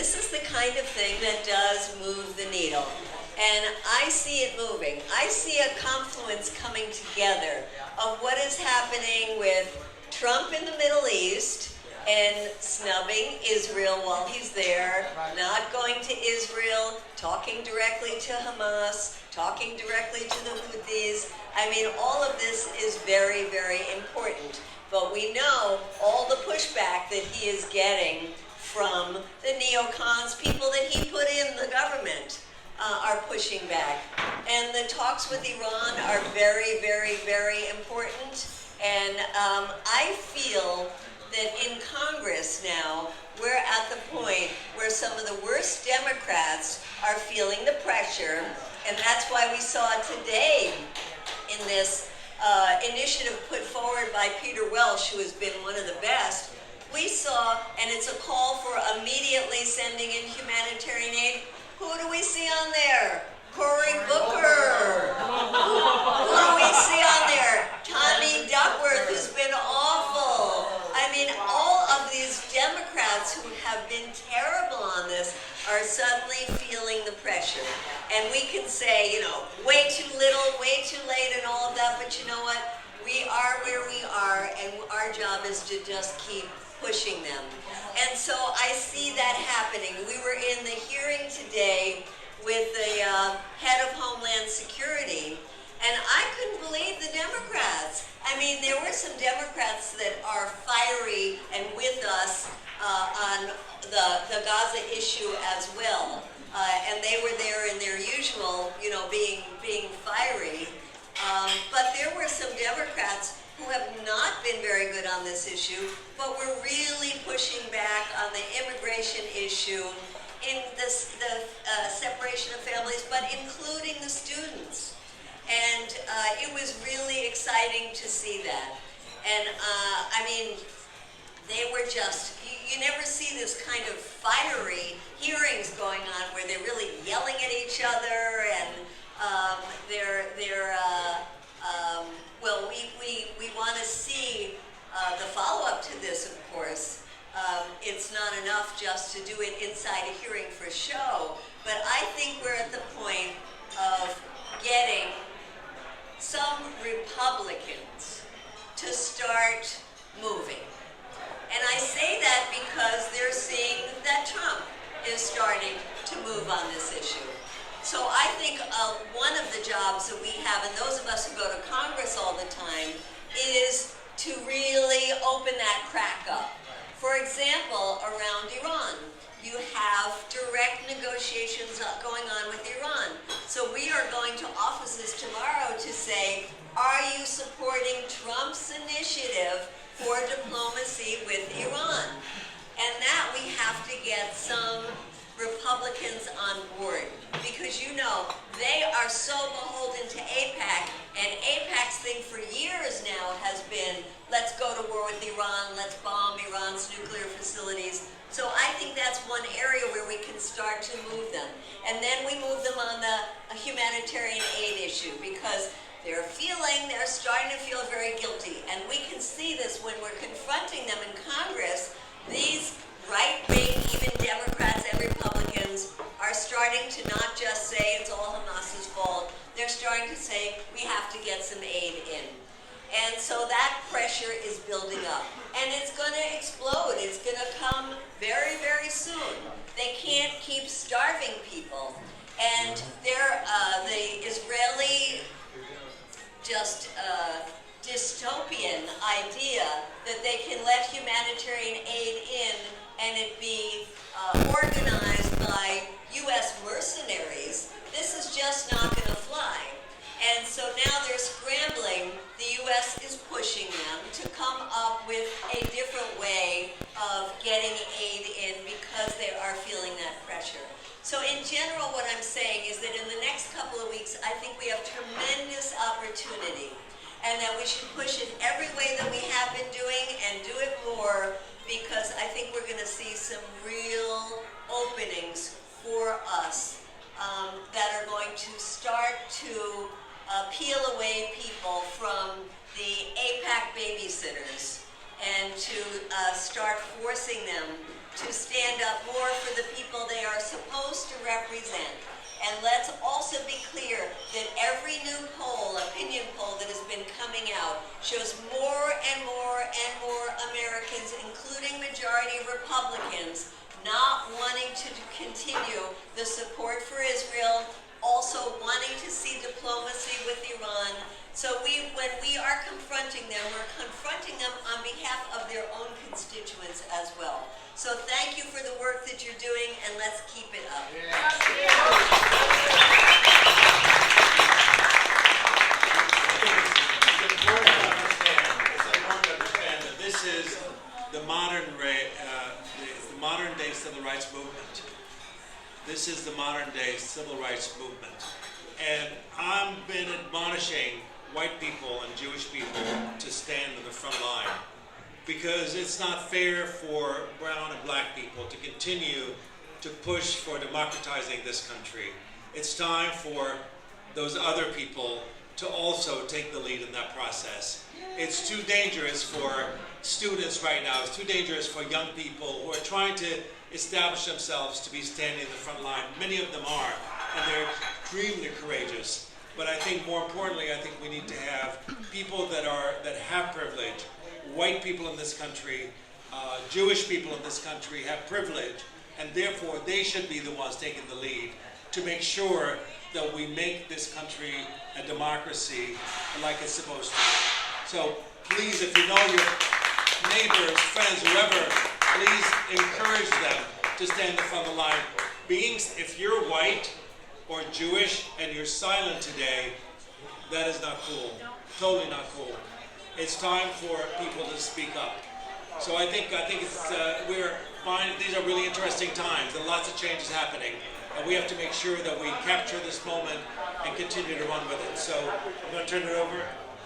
this is the kind of thing that does move the needle. And I see it moving. I see a confluence coming together of what is happening with Trump in the Middle East and snubbing Israel while he's there, not going to Israel, talking directly to Hamas, talking directly to the Houthis. I mean, all of this is very, very important. But we know all the pushback that he is getting from the neocons, people that he put in the government, are pushing back. And the talks with Iran are very, very, very important. And I feel that in Congress now, we're at the point where some of the worst Democrats are feeling the pressure. And that's why we saw today in this initiative put forward by Peter Welch, who has been one of the best, we saw, and it's a call for immediately sending in humanitarian aid. Who do we see on there? Cory Booker. Who do we see on there? Tommy Duckworth, who's been awful. I mean, all of these Democrats who have been terrible on this are suddenly feeling the pressure. And we can say, you know, way too little, way too late and all of that, but you know what? We are where we are, and our job is to just keep pushing them. And so I see that happening. We were in the hearing today with the head of Homeland Security, and I couldn't believe the Democrats. I mean, there were some Democrats that are fiery and with us on the Gaza issue as well. And they were there in their usual, you know, being fiery. But there were some Democrats who have not been very good on this issue, but we're really pushing back on the immigration issue, in the separation of families, but including the students. And it was really exciting to see that. And I mean, they were just, you never see this kind of fiery hearings going on where they're really yelling at each other, and well, we want to see the follow-up to this, of course. It's not enough just to do it inside a hearing for show, but I think we're at the point of getting some Republicans to start moving. And I say that because they're seeing that Trump is starting to move on this issue. So I think one of the jobs that we have, and those of us who go to Congress all the time, is to really open that crack up. For example, around Iran, you have direct negotiations going on with Iran. So we are going to offices tomorrow to say, are you supporting Trump's initiative for diplomacy with Iran? And that we have to get some Republicans on board, because you know, they are so beholden to AIPAC, and AIPAC's thing for years now has been, let's go to war with Iran, let's bomb Iran's nuclear facilities. So I think that's one area where we can start to move them. And then we move them on the humanitarian aid issue, because they're starting to feel very guilty. And we can see this when we're confronting them in Congress. These right-wing, even Democrats and Republicans, are starting to not just say it's all Hamas's fault. They're starting to say we have to get some aid in. And so that pressure is building up. And it's going to explode. It's going to come very, very soon. They can't keep starving people. And the Israeli dystopian idea that they can let humanitarian aid in and it be organized by U.S. mercenaries, this is just not going to fly. And so now they're scrambling. The U.S. is pushing them to come up with a different way of getting aid in because they are feeling that pressure. So in general, what I'm saying is that in the next couple of weeks, I think we have tremendous opportunity, and that we should push it every way that we have been doing and do it more, because I think we're going to see some real openings for us that are going to start to peel away people from the AIPAC babysitters and to start forcing them to stand up more for the people they are supposed to represent. And let's also be clear that every new poll, opinion poll that has been coming out, shows more and more and more Americans, including majority Republicans, not wanting to continue the support for Israel, also wanting to see diplomacy with Iran. So when we are confronting them, we're confronting them on behalf of their own constituents as well. So thank you for the work that you're doing, and let's keep it up. It's important to understand that this is the modern day civil rights movement. This is the modern day civil rights movement. And I've been admonishing white people and Jewish people to stand in the front line, because it's not fair for brown and black people to continue to push for democratizing this country. It's time for those other people to also take the lead in that process. It's too dangerous for students right now. It's too dangerous for young people who are trying to establish themselves to be standing in the front line. Many of them are, and they're extremely courageous. But I think more importantly, I think we need to have people that have privilege. White people in this country, Jewish people in this country have privilege, and therefore they should be the ones taking the lead to make sure that we make this country a democracy like it's supposed to. So please, if you know your neighbors, friends, whoever, please encourage them to stand in the front of the line. If you're white or Jewish and you're silent today, that is not cool. Totally not cool. It's time for people to speak up. So I think it's we're finding these are really interesting times, and lots of change is happening, and we have to make sure that we capture this moment and continue to run with it. So I'm going to turn it over,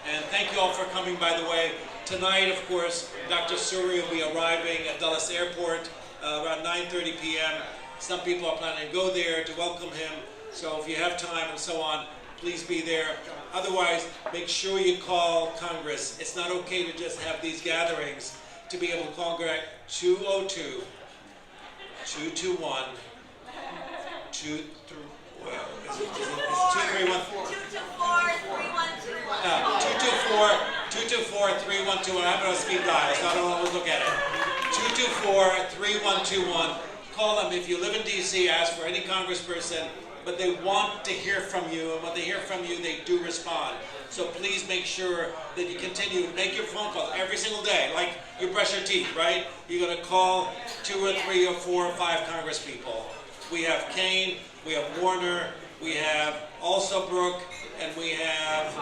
and thank you all for coming. By the way, tonight, of course, Dr. Suri will be arriving at Dulles Airport around 9:30 p.m. Some people are planning to go there to welcome him. So if you have time and so on, please be there. Otherwise, make sure you call Congress. It's not okay to just have these gatherings. To be able to call Congress 202-221-2312. Well, is it 231? 224-3121. I have it on speed dial, so I don't always look at it. 224-3121. Call them. If you live in D.C., ask for any congressperson, but they want to hear from you, and when they hear from you, they do respond. So please make sure that you continue to make your phone calls every single day, like you brush your teeth, right? You're going to call 2 or 3 or 4 or 5 congresspeople. We have Kane, we have Warner, we have also Brooke, and we have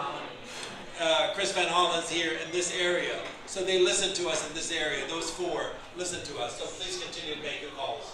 Chris Van Hollen's here in this area. So they listen to us in this area. Those 4 listen to us. So please continue to make your calls.